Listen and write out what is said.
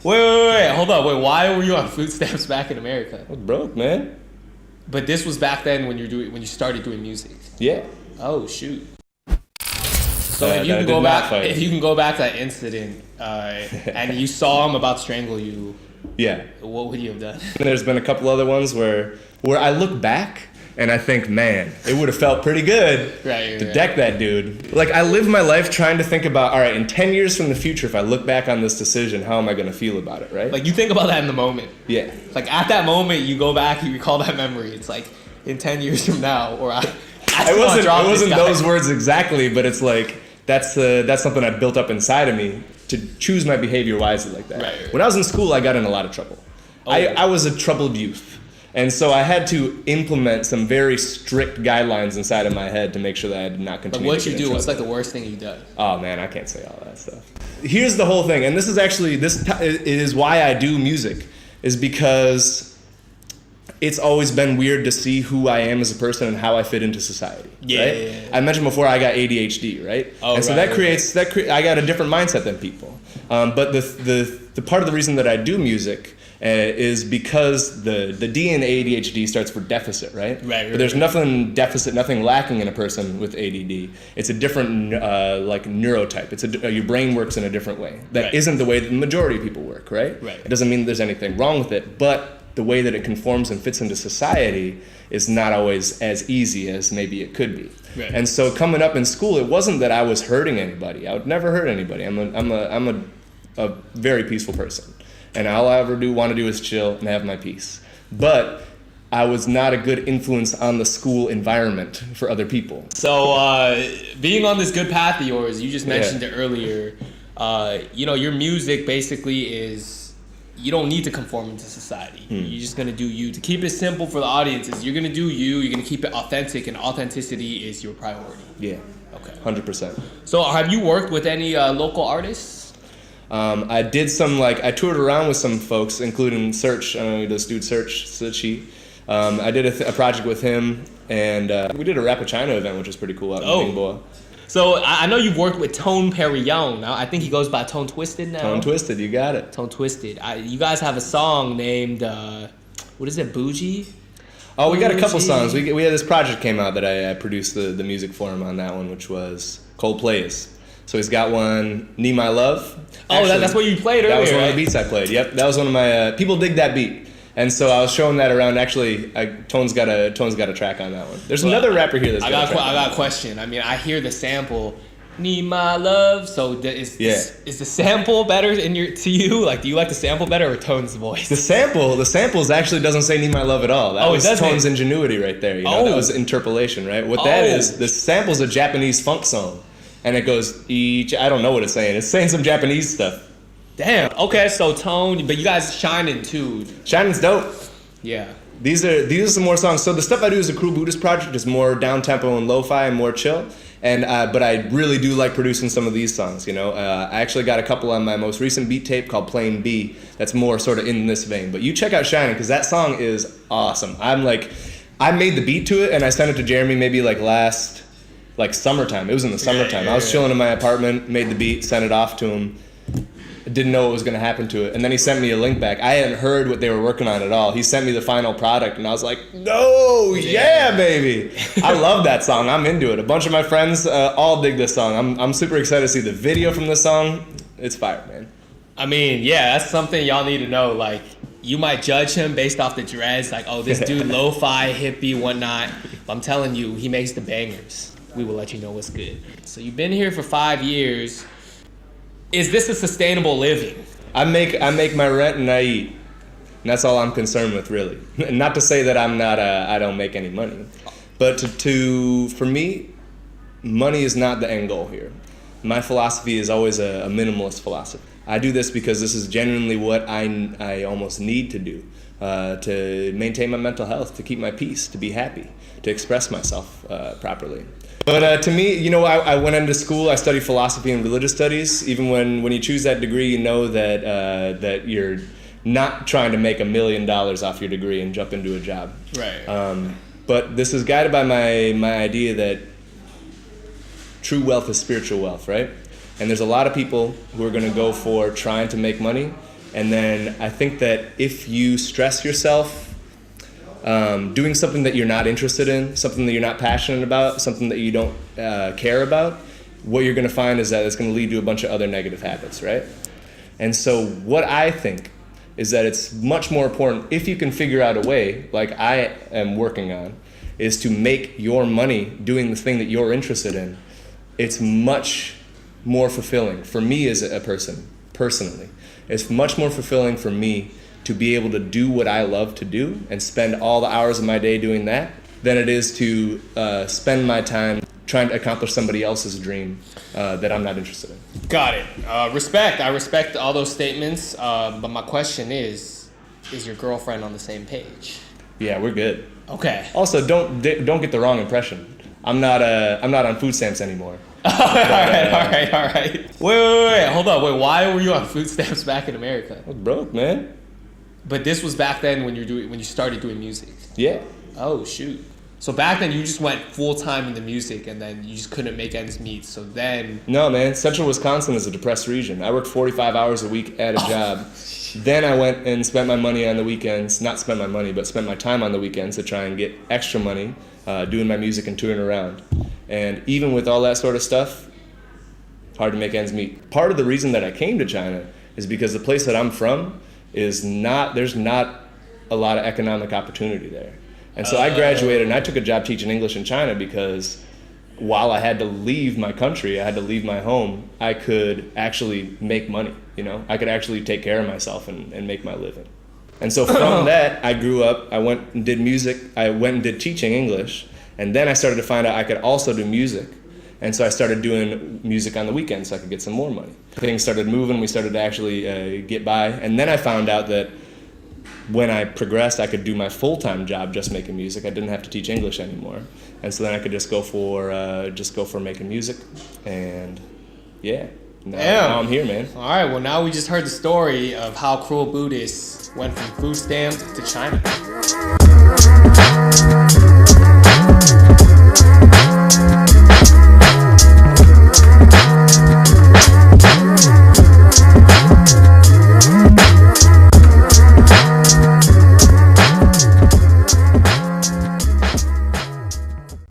Wait, hold on. Wait, why were you on food stamps back in America? I was broke, man. But this was back then when you started doing music. Yeah. Oh shoot. So if you can go back to that incident, and you saw him about to strangle you, yeah, what would you have done? There's been a couple other ones where I look back and I think, man, it would have felt pretty good to deck that dude. Like, I live my life trying to think about, all right, in 10 years from the future, if I look back on this decision, how am I going to feel about it, right? Like, you think about that in the moment. Yeah. Like, at that moment, you go back, you recall that memory. It's like, in 10 years from now, or it wasn't those words exactly, but it's like, that's something I built up inside of me to choose my behavior wisely like that. Right. When I was in school, I got in a lot of trouble. I was a troubled youth. And so I had to implement some very strict guidelines inside of my head to make sure that I did not continue. But what you do? What's like the worst thing you've done? Oh man, I can't say all that stuff. Here's the whole thing, and this is why I do music, is because it's always been weird to see who I am as a person and how I fit into society. Yeah, right? yeah. I mentioned before I got ADHD, right? Oh, and so that creates I got a different mindset than people. But the part of the reason that I do music is because the D in ADHD starts for deficit, right? Right. But there's nothing deficit, nothing lacking in a person with ADD. It's a different like neurotype. Your brain works in a different way. That isn't the way that the majority of people work, right? Right. It doesn't mean there's anything wrong with it, but the way that it conforms and fits into society is not always as easy as maybe it could be. Right. And so coming up in school, it wasn't that I was hurting anybody. I would never hurt anybody. I'm a very peaceful person. And all I ever want to do is chill and have my peace. But I was not a good influence on the school environment for other people. So being on this good path of yours, you just mentioned it earlier, your music basically is, you don't need to conform into society. You're just going to do you. To keep it simple for the audiences, you're going to do you, you're going to keep it authentic, and authenticity is your priority. Yeah. Okay. 100%. So have you worked with any local artists? I did I toured around with some folks, including Search, this dude Search, Suchi. I did a project with him, and we did a Rap of China event, which was pretty cool out in Ningbo. So I know you've worked with TonePerignon. Now I think he goes by Tone Twisted now. Tone Twisted, you got it. Tone Twisted. You guys have a song named, what is it, Bougie? Oh, we got a couple songs. We had this project came out that I produced the music for him on that one, which was Coldplay's. So he's got one, Need My Love. Actually, that's what you played earlier. That was one of the beats I played. Yep, that was one of my people dig that beat, and so I was showing that around. Actually, Tone's got a track on that one. There's another rapper here that's I got a question. I mean, I hear the sample, Need My Love. So is the sample better to you? Like, do you like the sample better or Tone's voice? The samples actually doesn't say Need My Love at all. That was Tone's ingenuity right there. That was interpolation, right? What that is, the sample's a Japanese funk song. And it goes, I don't know what it's saying. It's saying some Japanese stuff. Damn. Okay, so Tone, but you guys Shining too. Shining's dope. Yeah. These are some more songs. So the stuff I do as a Cruel Buddhist project is more down tempo and lo-fi and more chill. And but I really do like producing some of these songs. I actually got a couple on my most recent beat tape called Plain B. That's more sort of in this vein. But you check out Shining because that song is awesome. I made the beat to it and I sent it to Jeremy maybe last summertime. It was in the summertime. I was chilling in my apartment, made the beat, sent it off to him. I didn't know what was going to happen to it. And then he sent me a link back. I hadn't heard what they were working on at all. He sent me the final product and I was like, no, yeah, baby. I love that song. I'm into it. A bunch of my friends all dig this song. I'm super excited to see the video from this song. It's fire, man. I mean, yeah, that's something y'all need to know. Like, you might judge him based off the dreads. Like, oh, this dude lo-fi, hippie, whatnot. But I'm telling you, he makes the bangers. We will let you know what's good. So you've been here for 5 years. Is this a sustainable living? I make my rent and I eat. And that's all I'm concerned with, really. Not to say that I don't make any money. But for me, money is not the end goal here. My philosophy is always a minimalist philosophy. I do this because this is genuinely what I almost need to do to maintain my mental health, to keep my peace, to be happy, to express myself properly. But to me, I went into school. I studied philosophy and religious studies. Even when you choose that degree, you know that you're not trying to make $1 million off your degree and jump into a job. Right. But this is guided by my idea that true wealth is spiritual wealth, right? And there's a lot of people who are going to go for trying to make money And then I think that if you stress yourself doing something that you're not interested in, something that you're not passionate about, something that you don't care about, what you're going to find is that it's going to lead to a bunch of other negative habits, right? And so what I think is that it's much more important, if you can figure out a way, like I am working on, is to make your money doing the thing that you're interested in. It's much more fulfilling for me as a person, personally. It's much more fulfilling for me to be able to do what I love to do and spend all the hours of my day doing that than it is to spend my time trying to accomplish somebody else's dream that I'm not interested in. Got it. Respect. I respect all those statements. But my question is your girlfriend on the same page? Yeah, we're good. Okay. Also, don't get the wrong impression. I'm not on food stamps anymore. all right. Wait. Hold up. Wait, why were you on food stamps back in America? I was broke, man. But this was back then when you started doing music. Yeah. Oh shoot. So back then you just went full time in the music and then you just couldn't make ends meet. So then No, man. Central Wisconsin is a depressed region. I worked 45 hours a week at a job. Then I went and spent my money on the weekends. Not spent my money, but spent my time on the weekends to try and get extra money doing my music and touring around. And even with all that sort of stuff, hard to make ends meet. Part of the reason that I came to China is because the place that I'm from there's not a lot of economic opportunity there. And so I graduated and I took a job teaching English in China because while I had to leave my country, I had to leave my home, I could actually make money, you know? I could actually take care of myself and make my living. And so from that, I grew up, I went and did music, I went and did teaching English, and then I started to find out I could also do music. And so I started doing music on the weekends so I could get some more money. Things started moving, we started to actually get by, and then I found out that when I progressed, I could do my full-time job just making music. I didn't have to teach English anymore. And so then I could just go for making music. And yeah, now I'm here, man. All right, well now we just heard the story of how Cruel Buddhist went from food stamps to China.